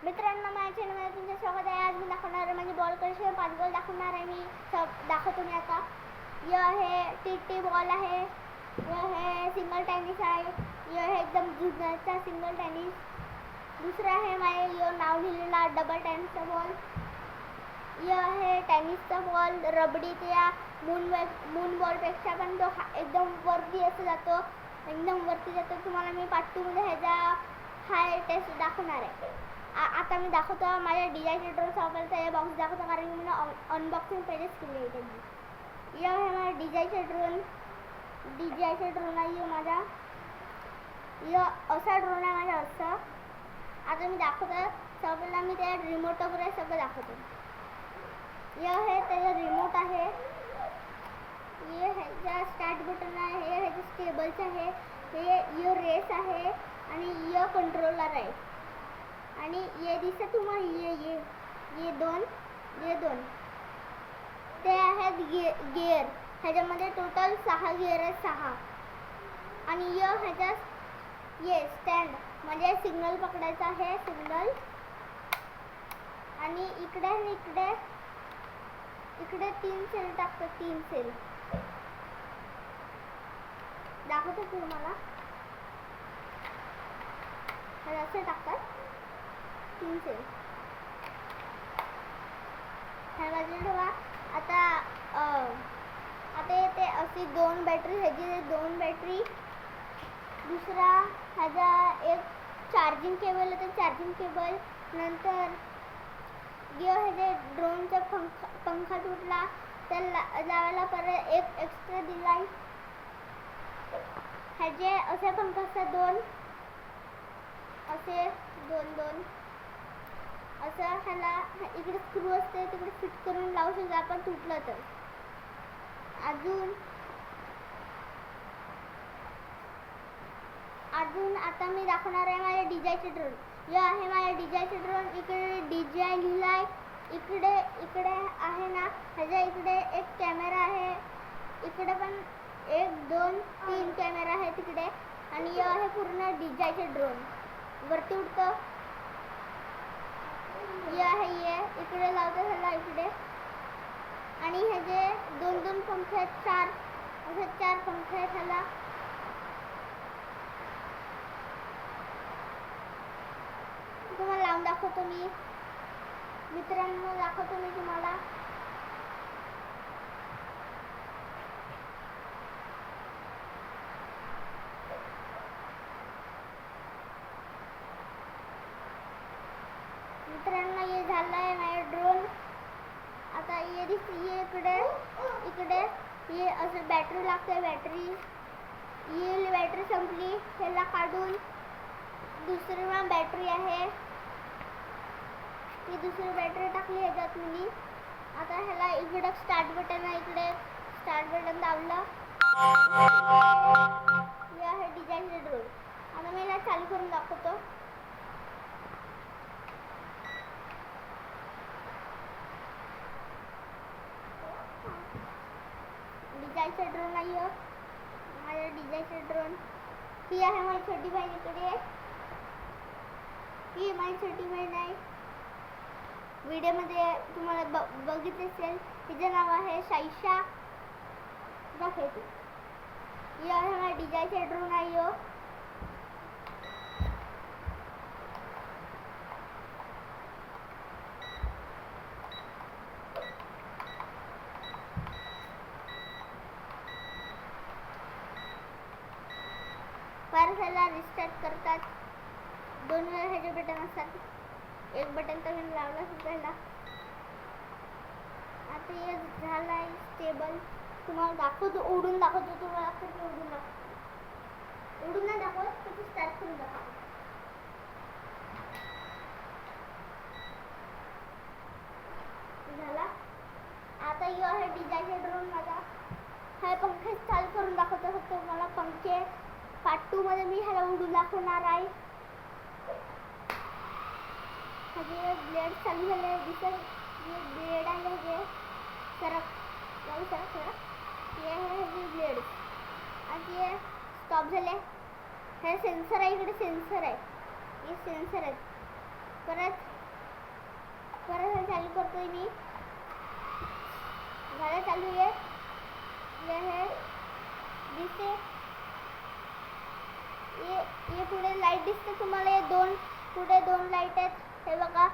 मित्रांनो, माझ्या चॅनलमध्ये तुमचं स्वागत आहे. आज मी दाखवणार आहे म्हणजे बॉल कसे 5 बॉल दाखवणार आहे. मी सब दाखवतो मी आता. यह है टी बॉल आहे, यह है सिंगल टेनिस आहे, यह है एकदम जुनाचा सिंगल टेनिस. दुसरा है माझे यो नाव लिहिलेला डबल टेनिसचा बॉल. यह है टेनिसचा बॉल रबडी, त्या मून बॉलपेक्षा पण तो एकदम वरती असं जातो, एकदम वरती जातो. तुम्हाला मी पार्ट 2 मध्ये ह्याचा हाय टेस्ट दाखवणार आहे. आता मी दाखवतो माझ्या DJI ड्रोनचा वापरता हे बॉक्स दाखवतो, कारण की मी अनबॉक्सिंग पहिलेच केली आहे त्याची. यह है माझा DJI ड्रोन आहे माझा. यह असा ड्रोन आहे माझा असा. आता मी दाखवतो सबला मी त्या रिमोट वगैरे सगळं दाखवतो. यह है त्याचा रिमोट आहे, ये ह्याचा स्टार्ट बटन आहे, हे ह्याचं स्टेबलचं आहे, हे रेस आहे आणि यह कंट्रोलर आहे. आणि ये दिसत तुम्हाला ये दोन ते आहेत गिअर. ह्याच्यामध्ये टोटल 6 गिअर आहेत, 6. आणि ह्याच्या ये स्टँड म्हणजे सिग्नल पकडायचा आहे, सिग्नल. आणि इकडे 3 सेल टाकतात, 3 सेल दाखवतो तुम्हाला. असे टाकतात 3 सेल. ह्या बाजूला ठेवा. आता येते अशी 2 बॅटरी, ह्याची 2 बॅटरी. दुसरा ह्याचा एक चार्जिंग केबल आहे, चार्जिंग केबल. नंतर ह्याचे ड्रोनचा पंखा तुटला तर लावायला परत एक एक्स्ट्रा दिला. ह्याचे असे पंखा असतात 2, असे 2 असं. ह्याला इकडे स्क्रू असते, तिकडे फिट करून लावू शकतो आपण तुटलं तर. अजून आता मी दाखवणार आहे माझ्या DJI ड्रोन. हे आहे माझ्या DJI ड्रोन. इकडे DJI लिहिलाय. इकडे आहे ना, ह्याच्या इकडे एक कॅमेरा आहे, इकडे पण 1 2 3 कॅमेरा आहे तिकडे. आणि हे आहे पूर्ण DJI ड्रोन. वरती उडतं. ये इकडे लावतो ह्याला इकडे. आणि ह्याचे 2 पंखे आहेत, 4 पंखे आहेत ह्याला. तुम्हाला लावून दाखवतो मी. मित्रांनो, दाखवतो मी तुम्हाला. मित्रांनो, हे झालं आहे माझा ड्रोन. आता ये दिसते इकडे ये असं बॅटरी लागते. बॅटरी संपली, ह्याला काढून दुसरी बॅटरी आहे, ती दुसरी बॅटरी टाकली ह्याच्यात मी. आता ह्याला इकडे स्टार्ट बटन आहे, इकडे स्टार्ट बटन दाबलं. हे आहे DJI ड्रोन. आता मी ह्याला चालू करून दाखवतो. DJI ड्रोन आहे माझ्या DJI ड्रोन. ही आहे माझी छोटी बहीण इकडे. ही माझी छोटी बहीण आहे. व्हिडिओमध्ये तुम्हाला बघितले असेल, तिचं नाव आहे साईशा. दाखवते. ही आहे माझी DJI ड्रोन आहे. परत ह्याला रिस्टार्ट करतात. 2 वेळा ह्याचे बटन असतात. एक बटन तर मी लावलं सुद्धा. आता हे झालं आहे स्टेबल. तुम्हाला दाखवतो, उडून दाखवतो तुम्हाला. उडून नाही दाखवत, तसं स्टार्ट करून दाखवतो. झाला. आता हे आहे DJI ड्रोन माझा. हा पंखे चालू करून दाखवतो फक्त मला. पंखे पार्ट 2 मध्ये मी ह्याला उडून दाखवणार आहे. ह्याचे ब्लेड चालू झाले दिसत. जे ब्लेड आहे हे सरक. हे आहे ब्लेड. आणि हे स्टॉप झाले. हे सेन्सर आहे, इकडे सेन्सर आहे, हे सेन्सर आहेत. परत चालू करतोय मी. झालं चालू आहे. हे दिसते. ये पुढे लाईट दिसते तुम्हाला. हे पुढे दोन लाईट आहेत. हे बघा,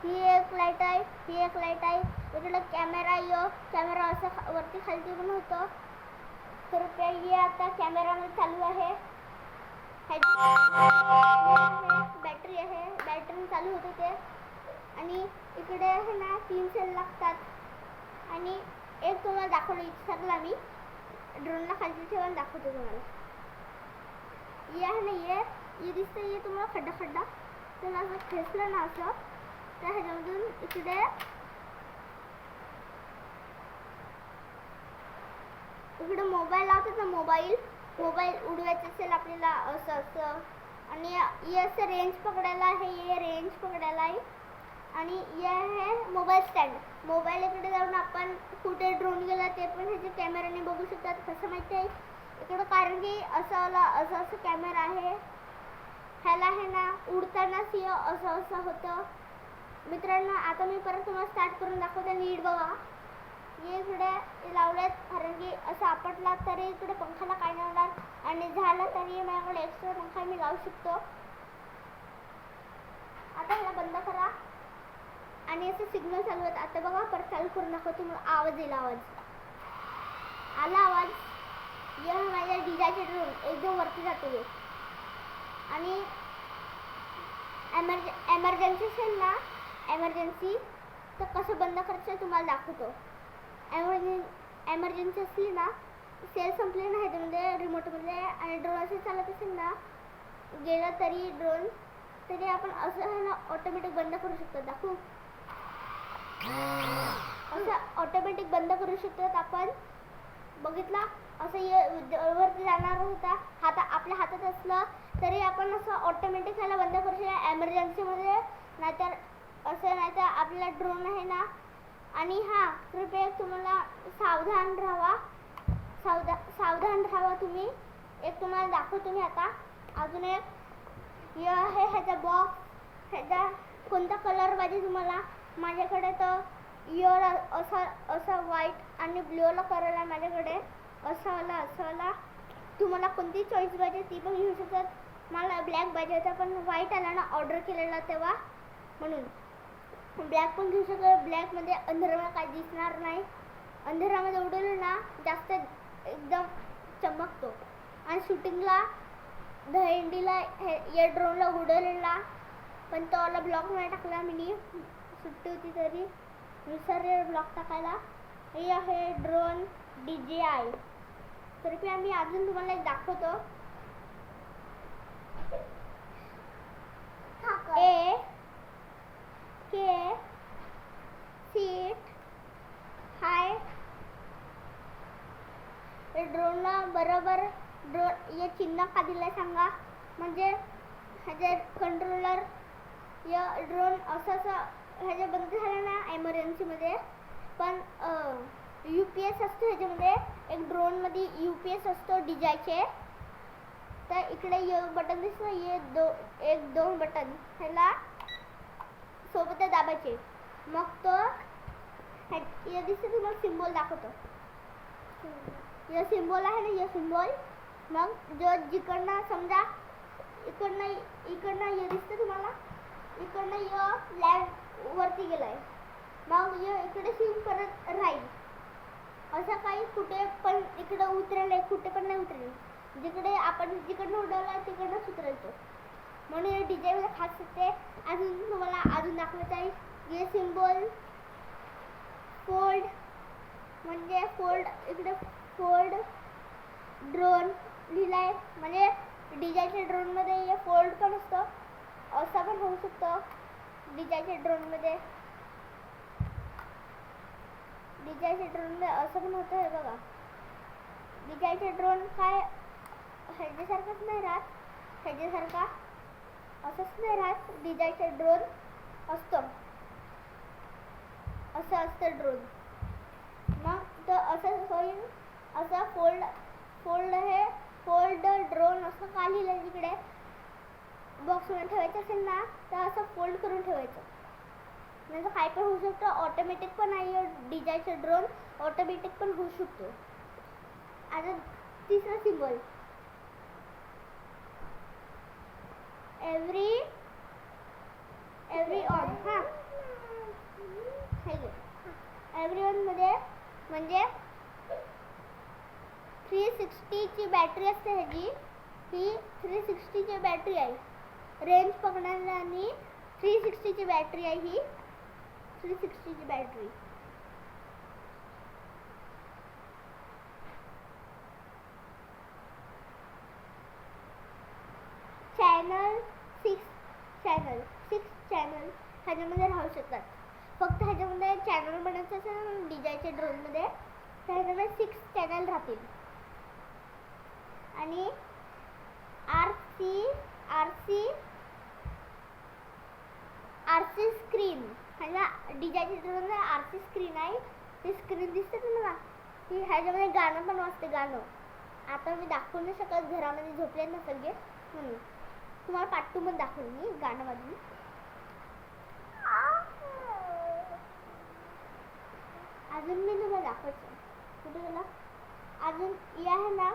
ही एक लाईट आहे, ही एक लाईट आहे. इकडे कॅमेरा असं वरती खालती पण होतं. तर हे आता कॅमेरामध्ये चालू आहे. बॅटरी आहे, बॅटरी चालू होते ते. आणि इकडे आहे ना 3 सेल लागतात. आणि एक तुम्हाला दाखवलं विसरला मी. ड्रोनला खालती ठेवून दाखवतो तुम्हाला. ये आहे ना, ये दिसतं. ये तुम्हाला खड्डा तर असं खेचलं ना असं, तर ह्याच्यामधून इकडे मोबाईल लावतात ना. मोबाईल उडवायचं असेल आपल्याला असं. आणि ये असं रेंज पकडायला आहे. ये रेंज पकडायला आहे. आणि ये आहे मोबाईल स्टँड. मोबाईल इकडे जाऊन आपण कुठे ड्रोन गेला ते पण ह्याच्या कॅमेऱ्याने बघू शकतात. कसं माहिती आहे इकडं, कारण की असं कॅमेरा आहे. ह्याला आहे ना उडतानाच असं होतं. मित्रांनो, आता मी परत तुम्हाला स्टार्ट करून दाखवते. नीट बघा. हे इकडे लावल्यात, कारण की असं आपटला तरी इकडे पंखाला काय नाही होणार. आणि झालं तरी माझ्याकडे एक्स्ट्रा पंखा मी लावू शकतो. आता ह्याला बंद करा. आणि असं सिग्नल चालू आहेत. आता बघा, परत चालू करून दाखवतो. मला आवाज येईल. आला आवाज. हे माझ्या डिजायचे ड्रोन एकदम वरती जातो. आणि एमर्जन्सी असेल ना, एमर्जन्सी तर कसं बंद करायचं तुम्हाला दाखवतो. एमर्जन्सी असली ना, सेल संपले ना ह्याच्यामध्ये रिमोटमध्ये, आणि ड्रोन असं चालत असेल ना, गेलं तरी ड्रोन, तरी आपण असं आहे ना ऑटोमॅटिक बंद करू शकतो. दाखवू, असं ऑटोमॅटिक बंद करू शकतो आपण. बघितला, असं वरती जाणार होता. आपल्या हातात असलं तरी आपण असं ऑटोमॅटिक ह्याला बंद करू शकतो एमर्जन्सीमध्ये. नाहीतर आपला ड्रोन आहे ना. आणि कृपया तुम्हाला सावधान राहावा तुम्ही. एक तुम्हाला दाखवतो मी आता. अजून एक हे आहे ह्याचा बॉक्स. ह्याचा कोणता कलर पाहिजे तुम्हाला? माझ्याकडे तर असं व्हाईट आणि ब्ल्यूला कलर आहे माझ्याकडे. असं तुम्हाला कोणती चॉईस पाहिजे ती पण घेऊ शकतात. मला ब्लॅक पाहिजे होता, पण व्हाईट आला ना ऑर्डर केलेला तेव्हा, म्हणून ब्लॅक पण घेऊ शकतो. ब्लॅकमध्ये अंधारामध्ये काही दिसणार नाही. अंधारामध्ये उडवलं ना जास्त एकदम चमकतो. आणि शूटिंगला दहीहंडीला या ड्रोनला उडवलेला, पण तो वाला ब्लॉक नाही टाकला. मी सुट्टी होती तरी विसरले ब्लॉक टाकायला. हे आहे ड्रोन DJI. तरी आम्ही अजून तुम्हाला एक दाखवतो. सीट हाय. ड्रोनला बरोबर हे चिन्ह का दिलंय सांगा. म्हणजे ह्याचे कंट्रोलर या ड्रोन असं ह्याच्या बंद झालं ना एमर्जन्सीमध्ये, पण UPS असतो ह्याच्यामध्ये. एक ड्रोनमध्ये UPS असतो DJIचे. तर इकडे हे बटन दिसतं, हे 1-2 बटन ह्याला सोबत दाबायचे. मग तो हे दिसतं तुम्हाला सिम्बॉल दाखवतो. हे सिम्बॉल आहे ना, हे सिम्बॉल. मग जो जिकडनं समजा इकडनं हे दिसतं तुम्हाला, इकडनं हे लँड वरती गेलाय. मग हे इकडे स्विम करत राहील. असं काही कुठे पण इकडे उतरेल, कुठे पण नाही उतरेल. जिकडे आपण जिकडनं उडवला तिकडनंच उतरेल तो. म्हणून हे DJI खास असते. अजून तुम्हाला दाखवत आहे. हे सिम्बॉल फोल्ड, म्हणजे इकडे फोल्ड ड्रोन लिहिलाय. म्हणजे DJIच्या ड्रोनमध्ये हे फोल्ड पण असतं, असं पण होऊ शकतं. DJIच्या ड्रोनमध्ये असं पण होतं. हे बघा, DJIचे ड्रोन काय ह्याच्यासारखंच नाही राहत. ह्याच्यासारखा असंच नाही राहत. DJIचे ड्रोन असतं असं ड्रोन. मग तर असं होईल. असं फोल्ड ड्रोन असं का लिहिलं तिकडे बॉक्समध्ये ठेवायचं असेल ना, तर असं फोल्ड करून ठेवायचं. म्हणजे काय पण होऊ शकतं. ऑटोमॅटिक पण आहे DJI ड्रोन, ऑटोमॅटिक पण होऊ शकतो. आता तिसरा सिम्बॉल एव्हरी ऑन. हां एव्हरी ऑन मध्ये म्हणजे 360ची बॅटरी असते ह्याची. ही 360ची बॅटरी आहे. रेंज पकडणारी आणि 360ची बॅटरी आहे ही. 360ची बॅटरी. सिक्स चॅनल ह्याच्यामध्ये राहू शकतात. फक्त ह्याच्यामध्ये चॅनल बनायचं असेल DJI ड्रोनमध्ये तर ह्याच्यामध्ये 6 चॅनल राहतील. आणि आरसी स्क्रीन ह्याला DJI ड्रोनला आरसी स्क्रीन आहे. ती स्क्रीन दिसते तुम्हाला. ती ह्याच्यामध्ये गाणं पण वाजते. गाणं आता मी दाखवू नाही शकत, घरामध्ये झोपले ना सगळे म्हणून. तुम्हाला पार्ट 2 मध्ये दाखवेल मी गाणं वाजून. अजून मी तुम्हाला दाखवतो. कुठे गेला अजून हे आहे ना